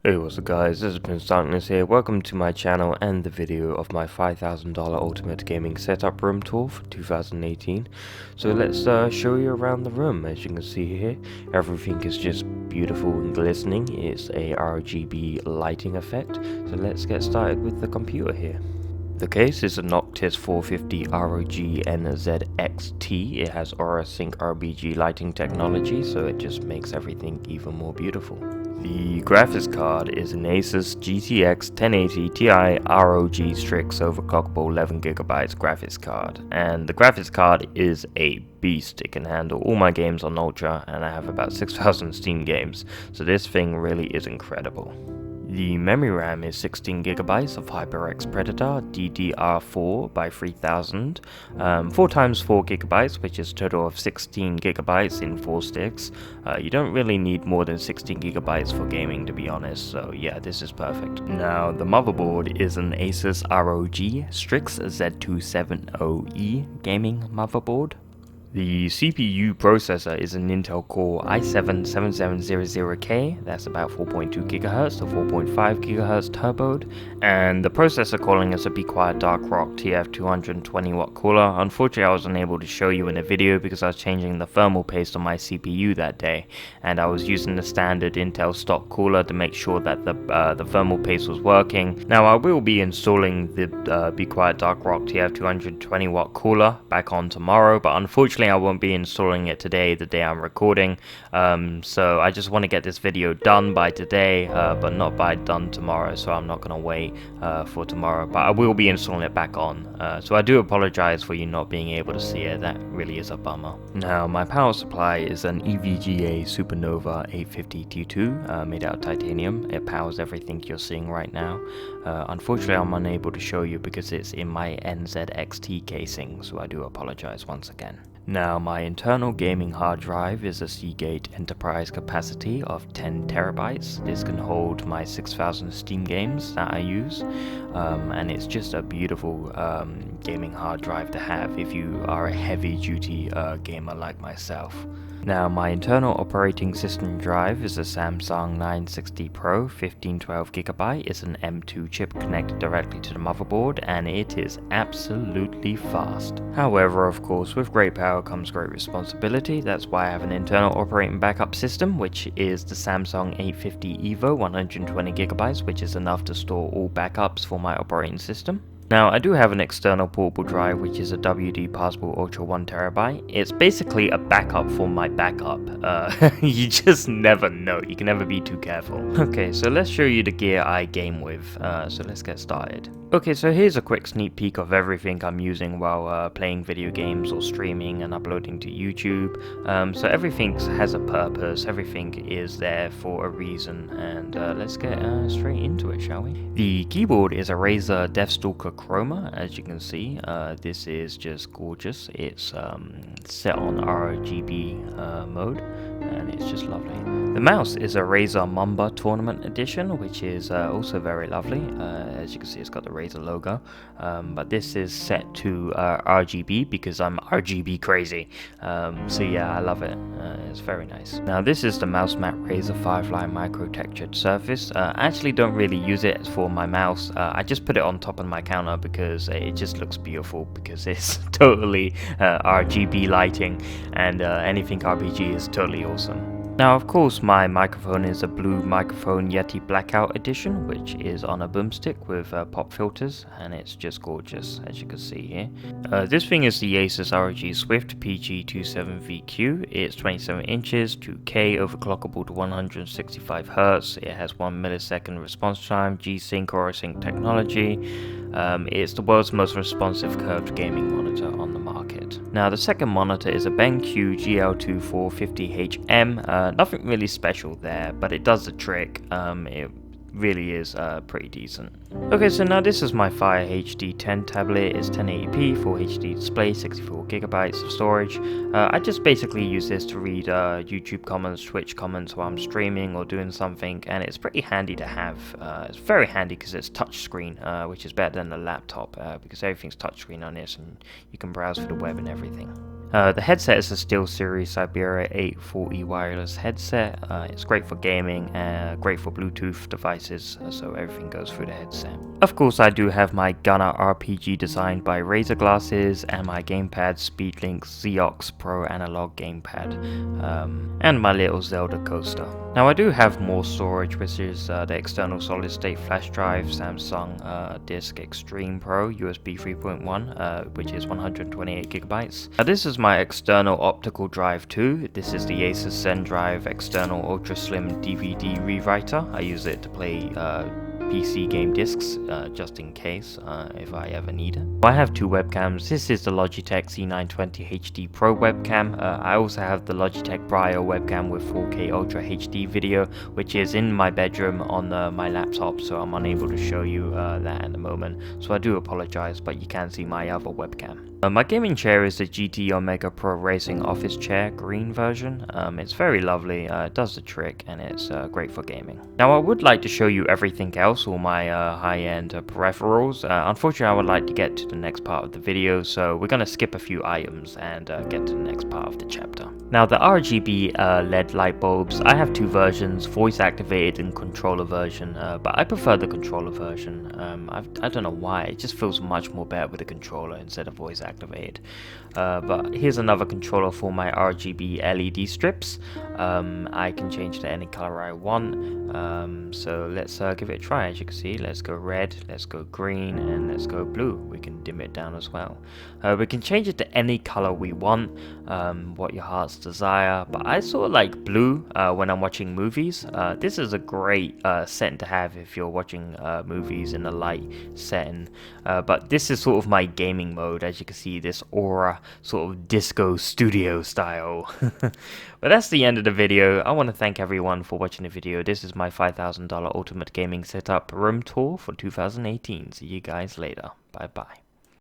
Hey, what's up guys, this is Prince Darkness here. Welcome to my channel and the video of my $5,000 Ultimate Gaming Setup Room Tour for 2018. So let's show you around the room. As you can see here, everything is just beautiful and glistening. It's a RGB lighting effect. So let's get started with the computer here. The case is a Noctis 450 ROG NZXT. It has Aura Sync RGB lighting technology, so it just makes everything even more beautiful. The graphics card is an ASUS GTX 1080 Ti ROG Strix overclockable 11GB graphics card, and the graphics card is a beast. It can handle all my games on Ultra, and I have about 6,000 Steam games, so this thing really is incredible. The memory RAM is 16GB of HyperX Predator DDR4x3000, 4x4GB, which is a total of 16GB in 4 sticks. You don't really need more than 16GB for gaming, to be honest, so yeah, this is perfect. Now, the motherboard is an ASUS ROG Strix Z270E gaming motherboard. The CPU processor is an Intel Core i7-7700K, that's about 4.2 GHz to 4.5 GHz turboed, and the processor cooling is a BeQuiet Dark Rock TF220W cooler. Unfortunately, I was unable to show you in a video because I was changing the thermal paste on my CPU that day, and I was using the standard Intel stock cooler to make sure that the thermal paste was working. Now, I will be installing the BeQuiet Dark Rock TF220W cooler back on tomorrow, but unfortunately I won't be installing it today, the day I'm recording, so I just want to get this video done by today, but not by done tomorrow, so I'm not going to wait for tomorrow, but I will be installing it back on, so I do apologize for you not being able to see it. That really is a bummer. Now, my power supply is an EVGA SuperNOVA 850T2 made out of titanium. It powers everything you're seeing right now. Unfortunately, I'm unable to show you because it's in my NZXT casing, so I do apologize once again. Now, my internal gaming hard drive is a Seagate enterprise capacity of 10 terabytes. This can hold my 6,000 Steam games that I use, and it's just a beautiful gaming hard drive to have if you are a heavy-duty gamer like myself. Now, my internal operating system drive is a Samsung 960 Pro 1512GB. It's an M2 chip connected directly to the motherboard, and it is absolutely fast. However, of course, with great power comes great responsibility. That's why I have an internal operating backup system, which is the Samsung 850 EVO 120GB, which is enough to store all backups for my operating system. Now, I do have an external portable drive, which is a WD Passable Ultra 1TB. It's basically a backup for my backup. You just never know. You can never be too careful. Okay, so let's show you the gear I game with. So let's get started. Okay, so here's a quick sneak peek of everything I'm using while playing video games or streaming and uploading to YouTube. So everything has a purpose, everything is there for a reason, and let's get straight into it, shall we? The keyboard is a Razer Deathstalker Chroma, as you can see. This is just gorgeous. It's set on RGB mode, and it's just lovely. The mouse is a Razer Mamba Tournament Edition, which is also very lovely. As you can see, it's got the Razer logo, but this is set to RGB because I'm RGB crazy. So yeah, I love it. It's very nice. Now, this is the mouse mat Razer Firefly Micro Textured Surface. I actually don't really use it for my mouse. I just put it on top of my counter because it just looks beautiful, because it's totally RGB lighting, and anything RPG is totally awesome. Now, of course, my microphone is a Blue Microphone Yeti Blackout Edition, which is on a boomstick with pop filters, and it's just gorgeous, as you can see here. This thing is the ASUS ROG Swift PG27VQ. It's 27 inches, 2K, overclockable to 165Hz. It has 1 millisecond response time, G-Sync Aura Sync technology. It's the world's most responsive curved gaming monitor on the market. Now, the second monitor is a BenQ GL2 450HM. Nothing really special there, but it does the trick. It really is pretty decent. Okay, so now this is my Fire HD 10 tablet. It's 1080p, Full HD display, 64GB of storage. I just basically use this to read YouTube comments, Twitch comments while I'm streaming or doing something, and it's pretty handy to have. It's very handy because it's touchscreen, which is better than the laptop, because everything's touchscreen on this, and you can browse for the web and everything. The headset is a SteelSeries Siberia 840 wireless headset. It's great for gaming, great for Bluetooth devices, so everything goes through the headset. Of course, I do have my Gunner RPG designed by Razer glasses and my gamepad SpeedLink Xeox Pro analog gamepad, and my little Zelda coaster. Now I do have more storage, which is the external solid state flash drive Samsung Disk Extreme Pro USB 3.1, which is 128 gigabytes. Now this is my external optical drive too. This is the ASUS ZenDrive external ultra slim DVD rewriter. I use it to play PC game discs, just in case, if I ever need it. I have two webcams. This is the Logitech C920 HD Pro webcam. I also have the Logitech Brio webcam with 4K Ultra HD video, which is in my bedroom on my laptop, so I'm unable to show you that at the moment. So I do apologize, but you can see my other webcam. My gaming chair is the GT Omega Pro Racing Office Chair green version. It's very lovely, it does the trick, and it's great for gaming. Now I would like to show you everything else, all my high-end peripherals. Unfortunately, I would like to get to the next part of the video, so we're going to skip a few items and get to the next part of the chapter. Now the RGB LED light bulbs, I have two versions, voice activated and controller version, but I prefer the controller version. I don't know why, it just feels much more better with a controller instead of voice activated. But here's another controller for my RGB LED strips. I can change to any color I want, so let's give it a try. As you can see, let's go red, let's go green, and let's go blue. We can dim it down as well. We can change it to any color we want, what your heart's desire, but I sort of like blue when I'm watching movies. This is a great setting to have if you're watching movies in a light setting, but this is sort of my gaming mode. As you can see, this aura sort of disco studio style. But that's the end of the video. I want to thank everyone for watching the video. This is my $5,000 ultimate gaming setup room tour for 2018. See you guys later. Bye bye.